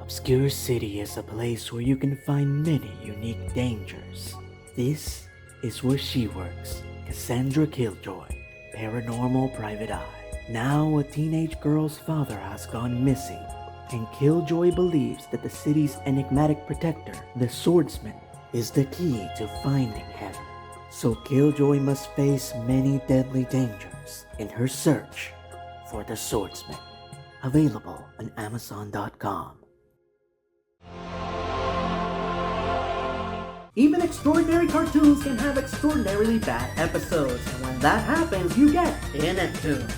obscure city is a place where you can find many unique dangers. This is where she works, Cassandra Killjoy, Paranormal Private Eye. Now a teenage girl's father has gone missing, and Killjoy believes that the city's enigmatic protector, the swordsman, is the key to finding him. So Killjoy must face many deadly dangers in her search for the swordsman. Available on Amazon.com. Even extraordinary cartoons can have extraordinarily bad episodes, and when that happens, you get InepToons.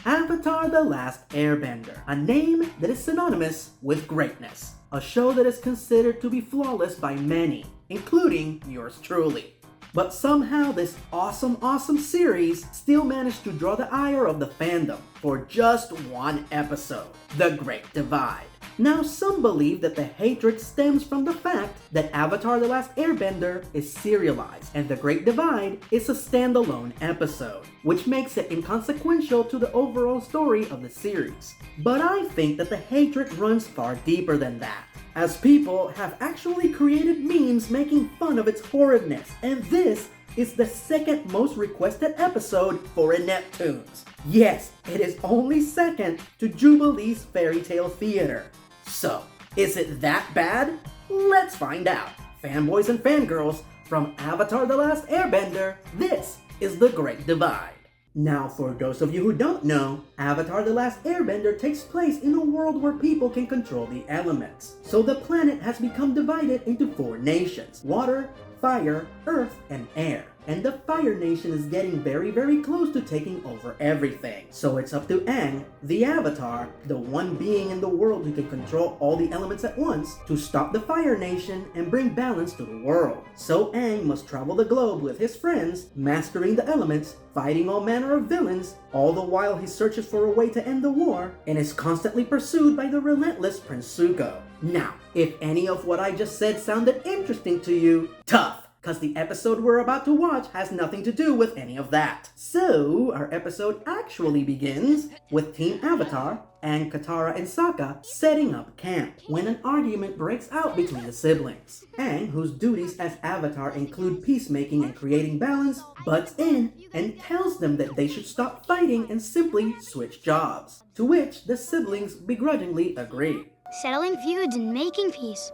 Avatar: The Last Airbender, a name that is synonymous with greatness. A show that is considered to be flawless by many, including yours truly. But somehow this awesome series still managed to draw the ire of the fandom for just one episode, The Great Divide. Now some believe that the hatred stems from the fact that Avatar: The Last Airbender is serialized and The Great Divide is a standalone episode, which makes it inconsequential to the overall story of the series. But I think that the hatred runs far deeper than that, as people have actually created memes making fun of its horridness, and this is the second most requested episode for InepToons. Yes, it is only second to Jubilee's Fairy Tale Theater. So, is it that bad? Let's find out. Fanboys and fangirls, from Avatar: The Last Airbender, this is The Great Divide. Now, for those of you who don't know, Avatar: The Last Airbender takes place in a world where people can control the elements. So the planet has become divided into 4 nations: water, fire, earth, and air. And the Fire Nation is getting very close to taking over everything. So it's up to Aang, the Avatar, the one being in the world who can control all the elements at once, to stop the Fire Nation and bring balance to the world. So Aang must travel the globe with his friends, mastering the elements, fighting all manner of villains, all the while he searches for a way to end the war, and is constantly pursued by the relentless Prince Zuko. Now, if any of what I just said sounded interesting to you, tough! Because the episode we're about to watch has nothing to do with any of that. So, our episode actually begins with Team Avatar, Aang, Katara, and Sokka setting up camp when an argument breaks out between the siblings. Aang, whose duties as Avatar include peacemaking and creating balance, butts in and tells them that they should stop fighting and simply switch jobs. To which the siblings begrudgingly agree. Settling feuds and making peace.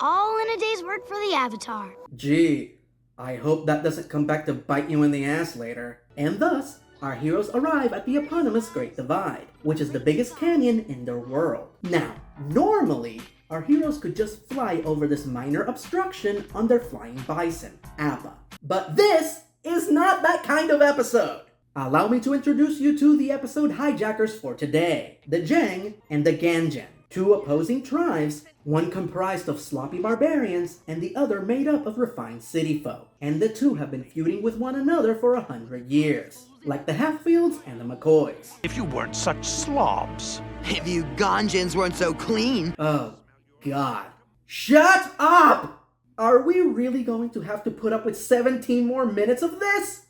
All in a day's work for the Avatar. Gee, I hope that doesn't come back to bite you in the ass later. And thus, our heroes arrive at the eponymous Great Divide, which is the biggest canyon in their world. Now, normally, our heroes could just fly over this minor obstruction on their flying bison, Appa. But this is not that kind of episode! Allow me to introduce you to the episode hijackers for today, the Jang and the Ganjin. 2 opposing tribes, one comprised of sloppy barbarians and the other made up of refined city folk. And the 2 have been feuding with one another for 100 years, like the Hatfields and the McCoys. If you weren't such slobs. If you Ganjins weren't so clean. Oh, God. Shut up! Are we really going to have to put up with 17 more minutes of this?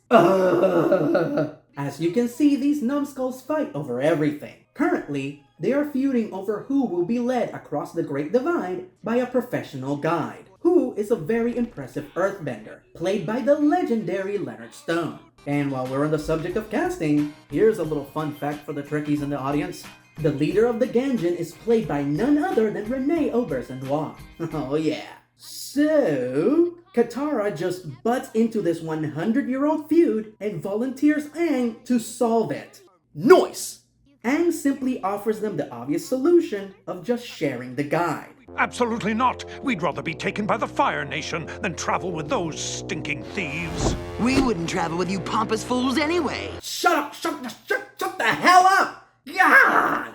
As you can see, these numbskulls fight over everything. Currently, they are feuding over who will be led across the Great Divide by a professional guide, who is a very impressive earthbender, played by the legendary Leonard Stone. And while we're on the subject of casting, here's a little fun fact for the Trekkies in the audience. The leader of the Ganjin is played by none other than Renee Auberjonois. Oh yeah. So, Katara just butts into this 100-year-old feud and volunteers Aang to solve it. Nice! Aang simply offers them the obvious solution of just sharing the guide. Absolutely not. We'd rather be taken by the Fire Nation than travel with those stinking thieves. We wouldn't travel with you pompous fools anyway. Shut the hell up! God!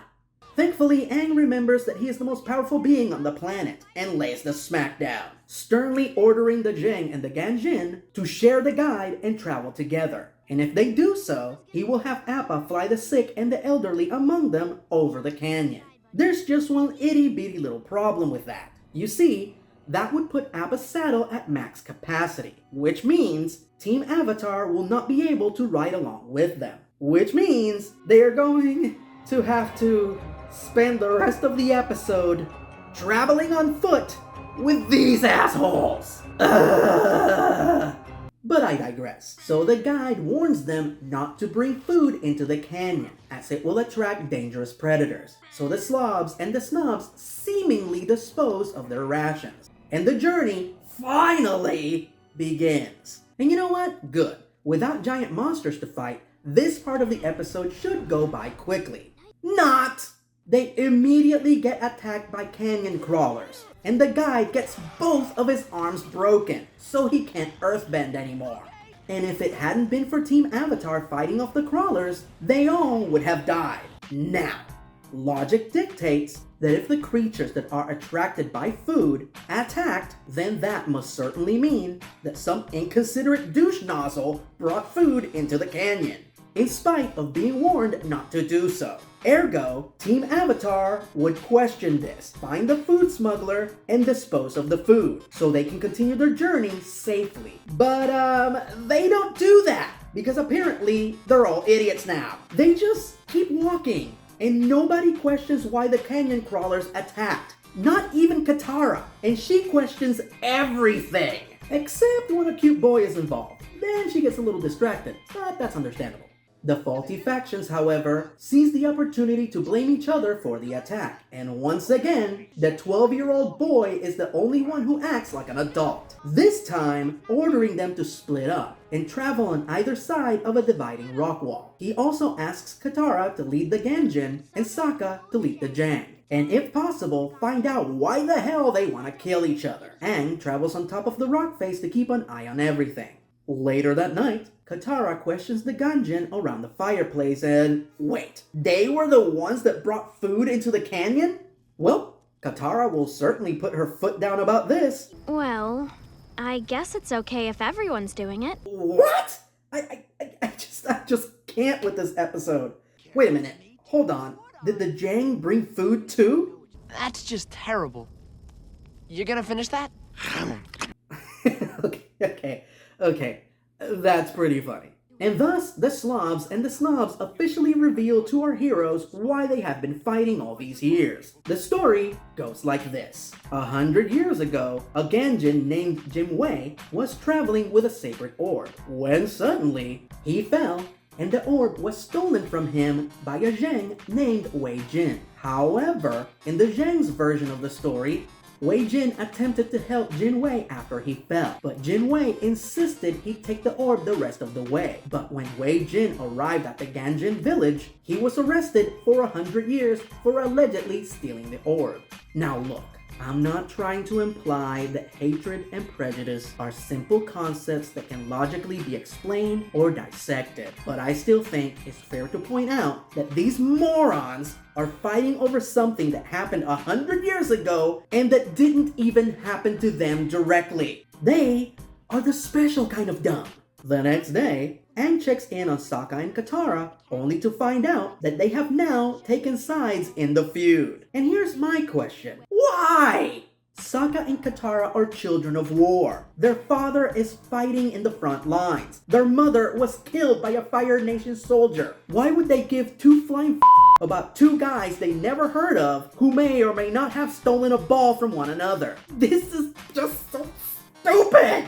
Thankfully, Aang remembers that he is the most powerful being on the planet and lays the smackdown, sternly ordering the Jang and the Ganjin to share the guide and travel together. And if they do so, he will have Appa fly the sick and the elderly among them over the canyon. There's just one itty-bitty little problem with that. You see, that would put Appa's saddle at max capacity, which means Team Avatar will not be able to ride along with them. Which means they are going to have to spend the rest of the episode traveling on foot with these assholes. Ugh. But I digress. So the guide warns them not to bring food into the canyon, as it will attract dangerous predators. So the slobs and the snobs seemingly dispose of their rations. And the journey finally begins. And you know what? Good. Without giant monsters to fight, this part of the episode should go by quickly. Not! They immediately get attacked by canyon crawlers, and the guy gets both of his arms broken, so he can't earthbend anymore. And if it hadn't been for Team Avatar fighting off the crawlers, they all would have died. Now, logic dictates that if the creatures that are attracted by food attacked, then that must certainly mean that some inconsiderate douche nozzle brought food into the canyon, in spite of being warned not to do so. Ergo, Team Avatar would question this, find the food smuggler, and dispose of the food, so they can continue their journey safely. But, they don't do that, because apparently they're all idiots now. They just keep walking, and nobody questions why the canyon crawlers attacked. Not even Katara, and she questions everything, except when a cute boy is involved. Then she gets a little distracted, but that's understandable. The faulty factions, however, seize the opportunity to blame each other for the attack, and once again, the 12-year-old boy is the only one who acts like an adult, this time ordering them to split up and travel on either side of a dividing rock wall. He also asks Katara to lead the Ganjin and Sokka to lead the Jang, and if possible, find out why the hell they want to kill each other. Aang travels on top of the rock face to keep an eye on everything. Later that night, Katara questions the Ganjin around the fireplace and, wait, they were the ones that brought food into the canyon? Well, Katara will certainly put her foot down about this. Well, I guess it's okay if everyone's doing it. What? I just can't with this episode. Wait a minute, hold on. Did the Jang bring food too? That's just terrible. You gonna finish that? Okay. That's pretty funny. And thus, the Slobs and the Snobs officially reveal to our heroes why they have been fighting all these years. The story goes like this. 100 years ago, a Ganjin named Jim Wei was traveling with a sacred orb, when suddenly, he fell, and the orb was stolen from him by a Zhang named Wei Jin. However, in the Zhang's version of the story, Wei Jin attempted to help Jin Wei after he fell, but Jin Wei insisted he take the orb the rest of the way. But when Wei Jin arrived at the Ganjin village, he was arrested for 100 years for allegedly stealing the orb. Now look, I'm not trying to imply that hatred and prejudice are simple concepts that can logically be explained or dissected, but I still think it's fair to point out that these morons are fighting over something that happened 100 years ago and that didn't even happen to them directly. They are the special kind of dumb. The next day, Aang checks in on Sokka and Katara, only to find out that they have now taken sides in the feud. And here's my question. Why? Sokka and Katara are children of war. Their father is fighting in the front lines. Their mother was killed by a Fire Nation soldier. Why would they give two flying about two guys they never heard of who may or may not have stolen a ball from one another? This is just so stupid!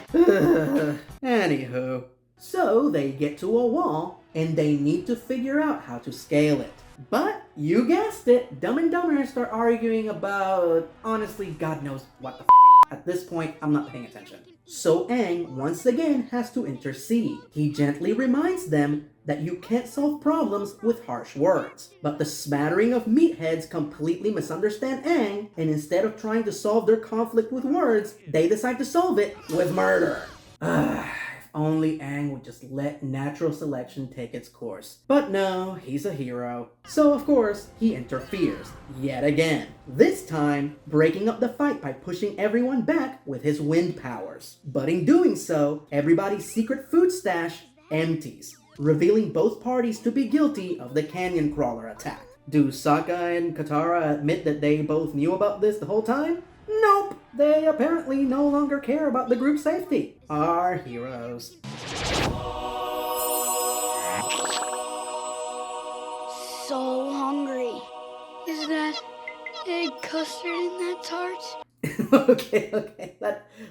Anywho, so they get to a wall and they need to figure out how to scale it. But, you guessed it, Dumb and Dumber start arguing about, honestly, God knows what the At this point, I'm not paying attention. So Aang once again has to intercede. He gently reminds them that you can't solve problems with harsh words. But the smattering of meatheads completely misunderstand Aang, and instead of trying to solve their conflict with words, they decide to solve it with murder. If only Aang would just let natural selection take its course. But no, he's a hero. So of course, he interferes, yet again. This time, breaking up the fight by pushing everyone back with his wind powers. But in doing so, everybody's secret food stash empties, revealing both parties to be guilty of the canyon crawler attack. Do Sokka and Katara admit that they both knew about this the whole time? Nope! They apparently no longer care about the group's safety. Our heroes. So hungry. Is that egg custard in that tart? Okay.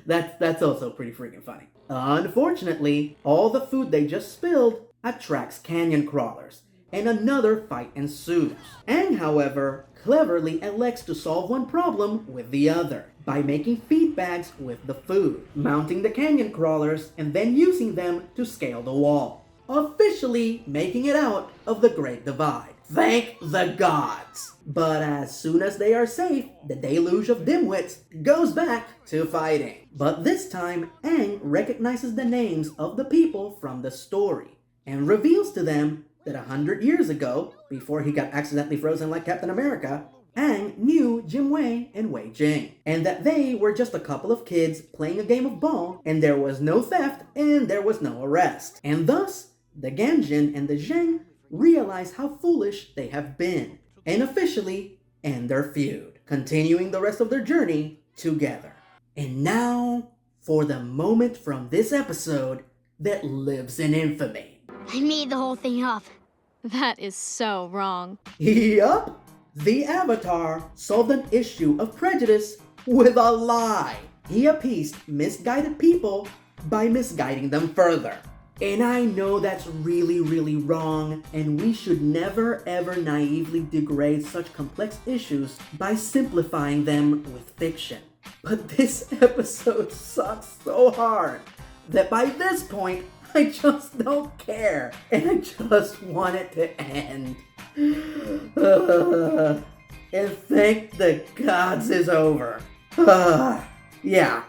That's also pretty freaking funny. Unfortunately, all the food they just spilled attracts canyon crawlers, and another fight ensues. Aang, however, cleverly elects to solve one problem with the other by making feed bags with the food, mounting the canyon crawlers, and then using them to scale the wall, officially making it out of the Great Divide. Thank the gods! But as soon as they are safe, the deluge of dimwits goes back to fighting. But this time, Aang recognizes the names of the people from the story and reveals to them that 100 years ago, before he got accidentally frozen like Captain America, Aang knew Jim Wei and Wei Jing, and that they were just a couple of kids playing a game of ball, and there was no theft and there was no arrest. And thus, the Ganjin and the Zheng realize how foolish they have been, and officially end their feud, continuing the rest of their journey together. And now, for the moment from this episode that lives in infamy. I made the whole thing up. That is so wrong. Yup! The Avatar solved an issue of prejudice with a lie. He appeased misguided people by misguiding them further. And I know that's really wrong, and we should never ever naively degrade such complex issues by simplifying them with fiction. But this episode sucks so hard that by this point, I just don't care, and I just want it to end. And thank the gods it's over. Yeah,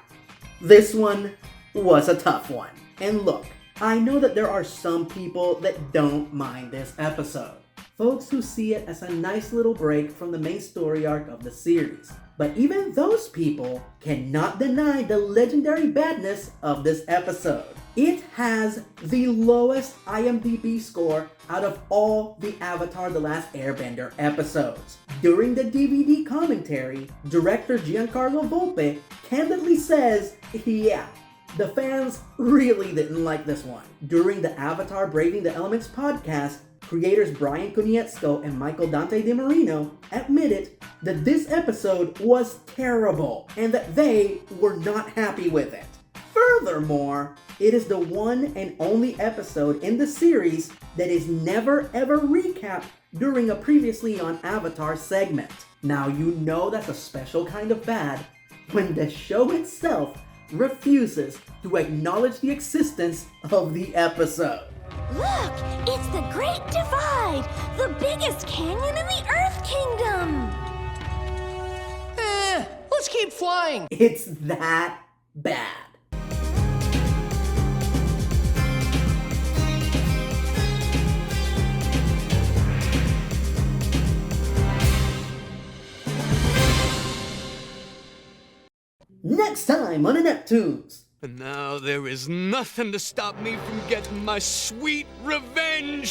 this one was a tough one. And look, I know that there are some people that don't mind this episode. Folks who see it as a nice little break from the main story arc of the series. But even those people cannot deny the legendary badness of this episode. It has the lowest IMDb score out of all the Avatar The Last Airbender episodes. During the DVD commentary, director Giancarlo Volpe candidly says, yeah, the fans really didn't like this one. During the Avatar Braving the Elements podcast, creators Brian Konietzko and Michael Dante DiMarino admitted that this episode was terrible and that they were not happy with it. Furthermore, it is the one and only episode in the series that is never ever recapped during a previously on Avatar segment. Now you know that's a special kind of bad when the show itself refuses to acknowledge the existence of the episode. Look, it's the Great Divide, the biggest canyon in the Earth Kingdom. Let's keep flying. It's that bad. Next time on InepTToons. And now there is nothing to stop me from getting my sweet revenge!